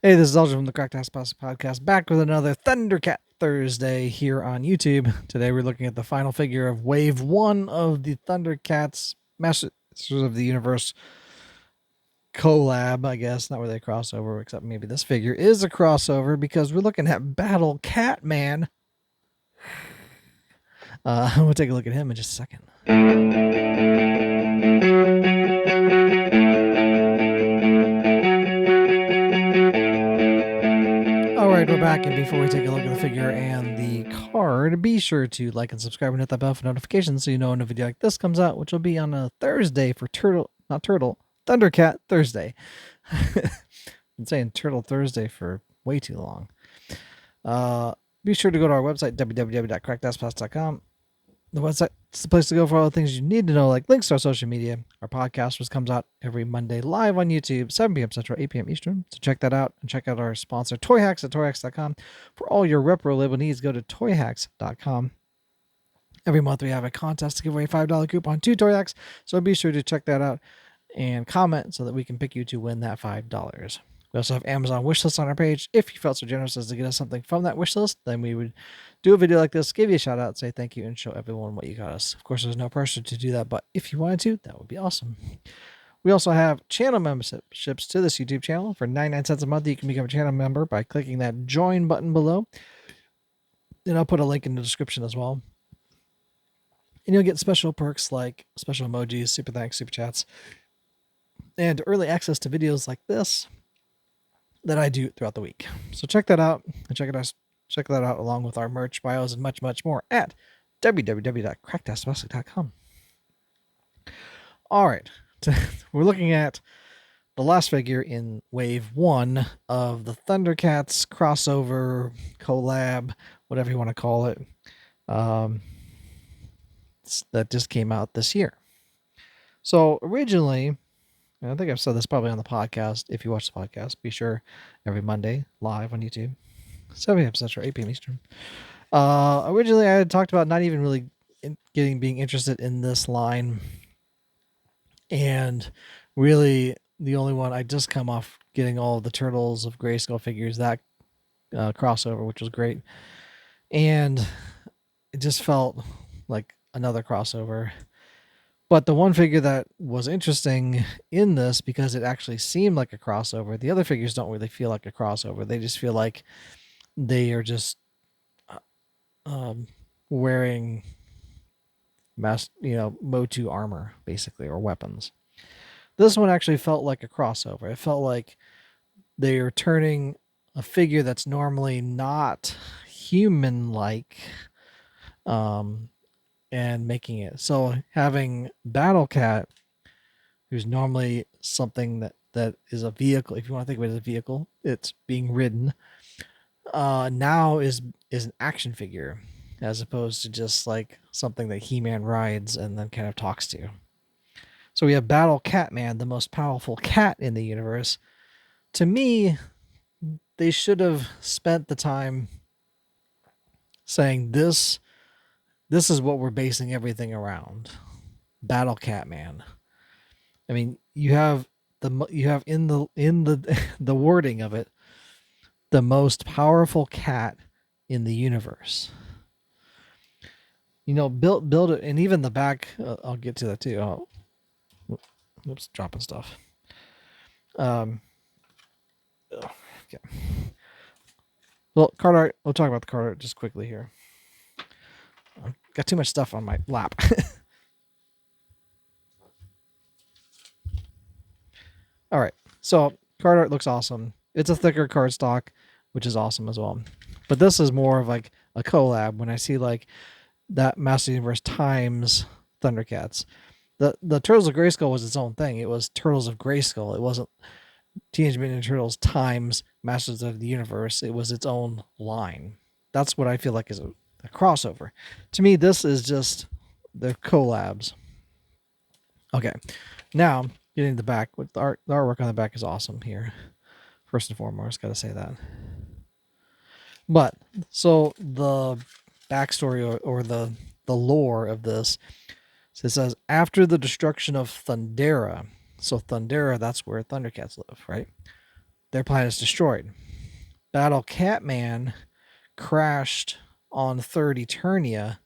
Hey, this is Elgin from the Cracked Podcast, back with another Thundercat Thursday here on YouTube. Today we're looking at the final figure of Wave 1 of the Thundercats Masters of the Universe collab, I guess. Not really a crossover, except maybe this figure is a crossover because we're looking at Battle Cat Man. We'll take a look at him in just a second. Alright, we're back, and before we take a look at the figure and the card, be sure to like and subscribe and hit that bell for notifications so you know when a video like this comes out, which will be on a Thursday for Thundercat Thursday. Been saying Turtle Thursday for way too long. Be sure to go to our website, www.crackedaspass.com. The website is the place to go for all the things you need to know, like links to our social media. Our podcast, which comes out every Monday live on YouTube, 7 p.m. Central, 8 p.m. Eastern. So check that out, and check out our sponsor, Toy Hacks, at toyhacks.com. For all your retro label needs, go to toyhacks.com. Every month we have a contest to give away a $5 coupon to Toy Hacks, so be sure to check that out and comment so that we can pick you to win that $5. We also have Amazon wishlist on our page. If you felt so generous as to get us something from that wish list, then we would do a video like this, give you a shout out, say thank you, and show everyone what you got us. Of course, there's no pressure to do that, but if you wanted to, that would be awesome. We also have channel memberships to this YouTube channel. For 99 cents a month, you can become a channel member by clicking that join button below. And I'll put a link in the description as well. And you'll get special perks like special emojis, super thanks, super chats, and early access to videos like this that I do throughout the week. So check that out, and check that out along with our merch, bios, and much, much more at www.crackedaspass.com. All right, we're looking at the last figure in Wave 1 of the Thundercats crossover, collab, whatever you want to call it, that just came out this year. So originally, and I think I've said this probably on the podcast. If you watch the podcast, be sure every Monday live on YouTube, 7 p.m. Central, 8 p.m. Eastern. Originally, I had talked about not even really being interested in this line, and really the only one I just come off getting all of the Turtles of Grayskull figures, that crossover, which was great, and it just felt like another crossover. But the one figure that was interesting in this, because it actually seemed like a crossover, the other figures don't really feel like a crossover. They just feel like they are just wearing MOTU armor, basically, or weapons. This one actually felt like a crossover. It felt like they are turning a figure that's normally not human-like, and making it. So having Battle Cat, who's normally something that is a vehicle, if you want to think of it as a vehicle, it's being ridden, now is an action figure, as opposed to just like something that He-Man rides and then kind of talks to. So we have Battle Catman, the most powerful cat in the universe. To me, they should have spent the time saying this is what we're basing everything around. Battle Catman. I mean, you have in the the wording of it, the most powerful cat in the universe. Build it, and even the back. I'll get to that too. Oh, oops, dropping stuff. Okay. Well, card art. We'll talk about the card art just quickly here. Got too much stuff on my lap. All right. So card art looks awesome. It's a thicker cardstock, which is awesome as well. But this is more of like a collab. When I see like that Master Universe times Thundercats, the Turtles of Grayskull was its own thing. It was Turtles of Grayskull. It wasn't Teenage Mutant Ninja Turtles times Masters of the Universe. It was its own line. That's what I feel like is a crossover. To me, this is just the collabs. Okay, now getting the back. With the artwork on the back is awesome here. First and foremost, got to say that. But so the backstory or the lore of this, so it says after the destruction of Thundera. So Thundera, that's where Thundercats live, right? their planet's destroyed. Battle Catman crashed on Third Eternia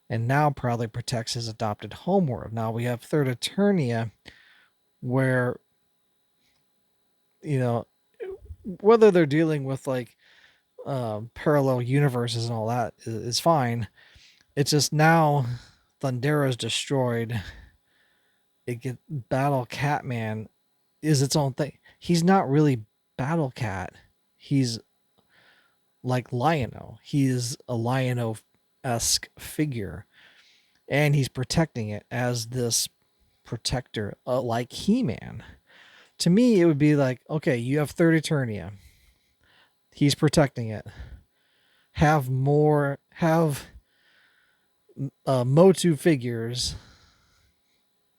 and now proudly protects his adopted homeworld. Now we have Third Eternia where, you know, whether they're dealing with like parallel universes and all that is fine. It's just now Thundera's destroyed. Battle Catman is its own thing. He's not really Battle Cat. He's like Lion-O. He's a Lion-O-esque figure, and he's protecting it as this protector, like He-Man. To me, it would be like, okay, you have Third Eternia. He's protecting it. Have MOTU figures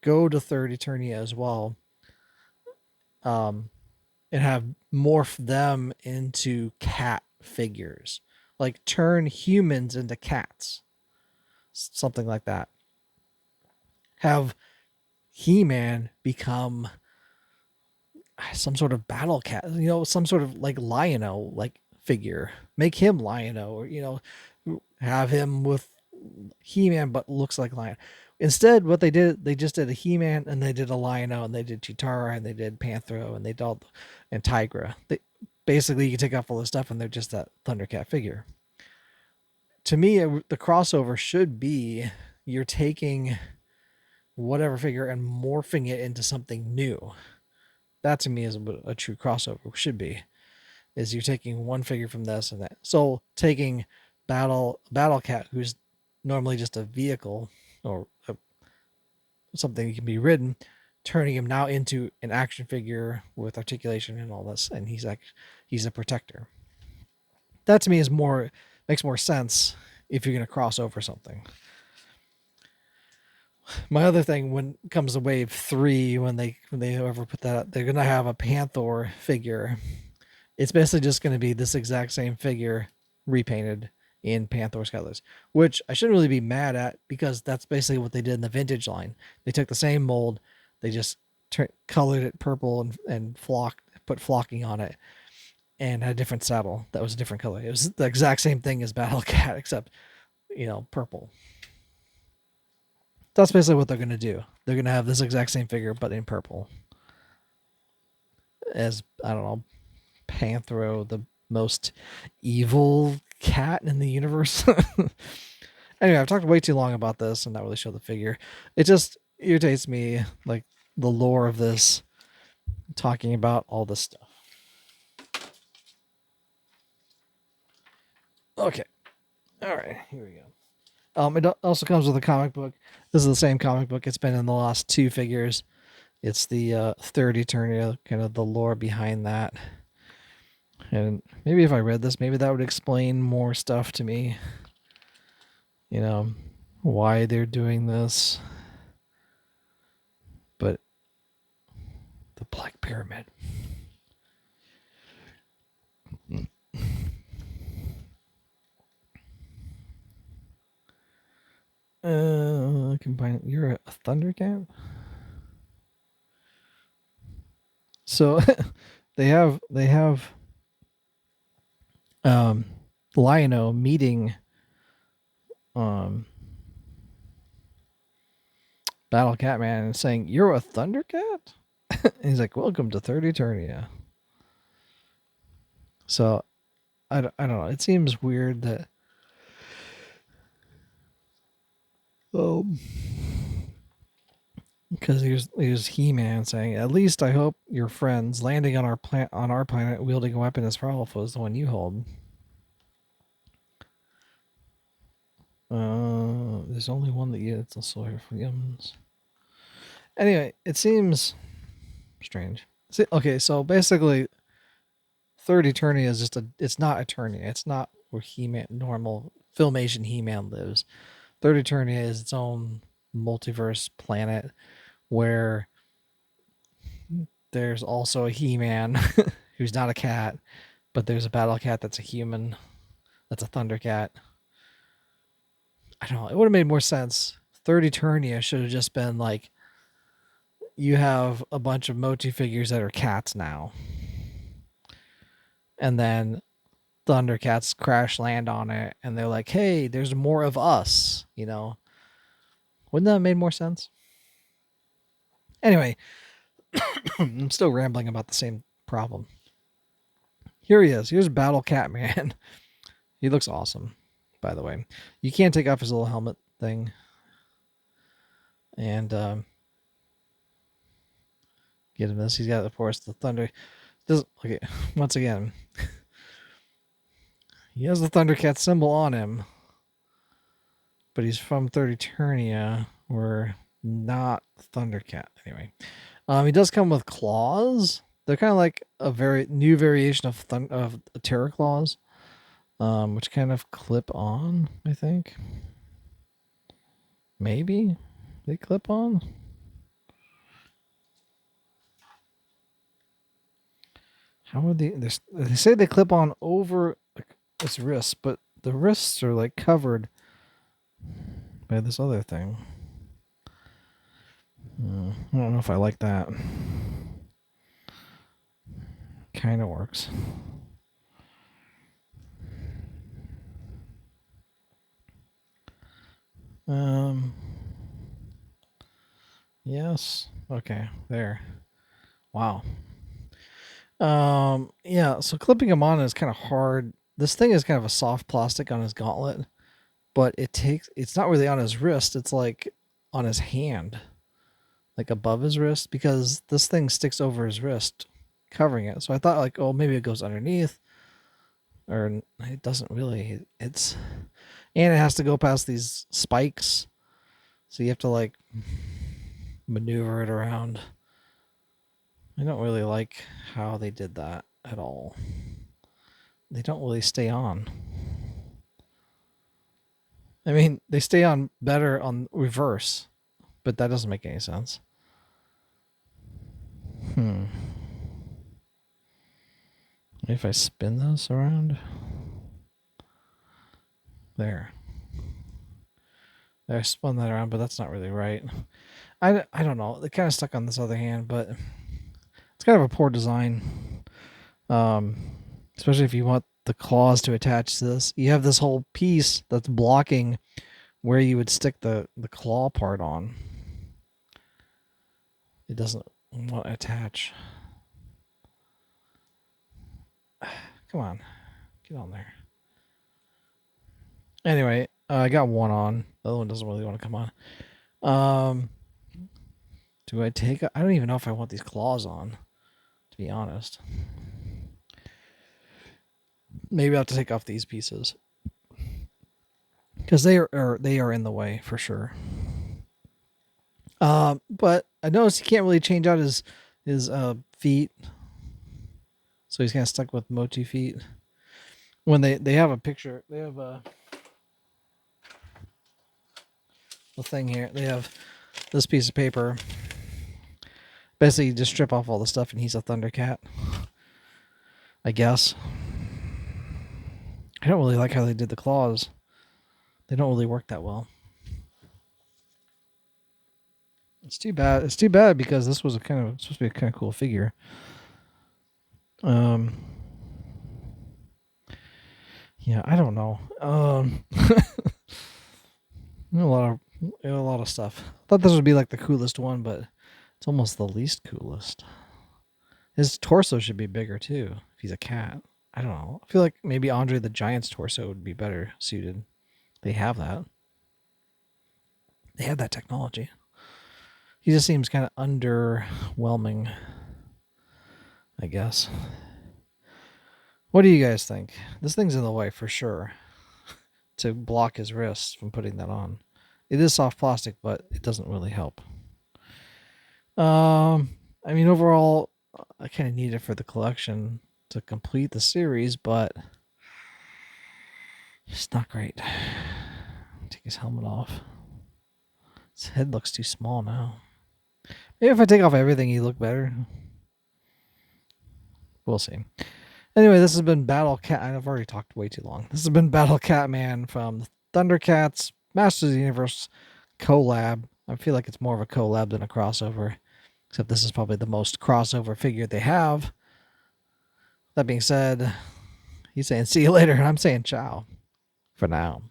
go to Third Eternia as well, and have morph them into cat figures, like turn humans into cats, something like that. Have He-Man become some sort of battle cat, some sort of like Lion-O like figure. Make him Lion-O, or have him with He-Man but looks like Lion. Instead, what they did, they just did a He-Man and they did a Lion-O and they did Chitara and they did Panthro and they did and Tigra. Basically, you can take off all this stuff and they're just that Thundercat figure. To me, the crossover should be you're taking whatever figure and morphing it into something new. That to me is a true crossover. Should be, is you're taking one figure from this and that. So taking Battle Cat, who's normally just a vehicle or something that can be ridden, turning him now into an action figure with articulation and all this, and he's a protector. That to me makes more sense if you're going to cross over something. My other thing, when it comes to Wave 3, when they ever put that, they're going to have a Panther figure. It's basically just going to be this exact same figure repainted in Panther's colors, which I shouldn't really be mad at because that's basically what they did in the vintage line. They took the same mold, they just colored it purple and put flocking on it, and had a different saddle that was a different color. It was the exact same thing as Battle Cat, except purple. That's basically what they're going to do. They're going to have this exact same figure, but in purple. As, I don't know, Panthro, the most evil cat in the universe. Anyway, I've talked way too long about this and not really show the figure. It just irritates me, like, the lore of this, talking about all this stuff. Okay. All right, here we go. It also comes with a comic book. This is the same comic book. It's been in the last two figures. It's the Third Eternia, kind of the lore behind that. And maybe if I read this, maybe that would explain more stuff to me. Why they're doing this. But the Black Pyramid. Combine. You're a Thundercat? So they have Lion-O meeting Battle Catman and saying, "You're a Thundercat?" And he's like, "Welcome to Third Eternia." So I don't know. It seems weird that because here's He-Man saying, "At least I hope your friends landing on our planet wielding a weapon as powerful as the one you hold." There's only one that gets the Sawyer for humans. Anyway, it seems strange. Okay, so basically, Third Eternia is it's not Eternia. It's not where He-Man, normal Filmation He-Man lives. Third Eternia is its own multiverse planet where there's also a He-Man who's not a cat, but there's a Battle Cat that's a human, that's a Thundercat. I don't know. It would have made more sense. Third Eternia should have just been like, you have a bunch of MOTU figures that are cats now. and then Thundercats crash land on it, and they're like, "Hey, there's more of us." You know, wouldn't that have made more sense? Anyway, I'm still rambling about the same problem. Here he is. Here's Battle Catman. He looks awesome, by the way. You can't take off his little helmet thing. And get him this. He's got, of course, the thunder. Okay, once again, he has the Thundercat symbol on him, but he's from Third Eternia. We're not Thundercat. Anyway, he does come with claws. They're kind of like a very new variation of Terror Claws, which kind of clip on, I think. Maybe they clip on. How are they? They say they clip on over his wrists, but the wrists are like covered by this other thing. I don't know if I like that. Kind of works. Yes. Okay. There. Wow. Yeah. So clipping him on is kind of hard. This thing is kind of a soft plastic on his gauntlet, but it's not really on his wrist. It's like on his hand, like above his wrist, because this thing sticks over his wrist, covering it. So I thought like, oh, maybe it goes underneath, or it doesn't really. And it has to go past these spikes, so you have to like maneuver it around. I don't really like how they did that at all. They don't really stay on. I mean, they stay on better on reverse, but that doesn't make any sense. If I spin this around. There. I spun that around, but that's not really right. I don't know. It kind of stuck on this other hand, but it's kind of a poor design. Especially if you want the claws to attach to this. You have this whole piece that's blocking where you would stick the claw part on. It doesn't want to attach. Come on. Get on there. Anyway, I got one on. The other one doesn't really want to come on. Do I take... I don't even know if I want these claws on, to be honest. Maybe I'll have to take off these pieces, because they are in the way for sure. But I noticed he can't really change out his feet, so he's kind of stuck with MOTU feet. When they have a picture, they have a thing here. They have this piece of paper. Basically, you just strip off all the stuff, and he's a Thundercat, I guess. I don't really like how they did the claws. They don't really work that well. It's too bad. It's too bad because this was supposed to be a kind of cool figure. Yeah, I don't know. A lot of stuff. I thought this would be like the coolest one, but it's almost the least coolest. His torso should be bigger too, if he's a cat. I don't know. I feel like maybe Andre the Giant's torso would be better suited. They have that. They have that technology. He just seems kind of underwhelming, I guess. What do you guys think? This thing's in the way for sure to block his wrists from putting that on. It is soft plastic, but it doesn't really help. I mean, overall, I kind of need it for the collection to complete the series, but it's not great. Take his helmet off. His head looks too small now. Maybe if I take off everything, he look better. We'll see. Anyway, this has been Battle Cat. I've already talked way too long. This has been Battle Catman from Thundercats Masters of the Universe collab. I feel like it's more of a collab than a crossover, except this is probably the most crossover figure they have. That being said, he's saying see you later, and I'm saying ciao for now.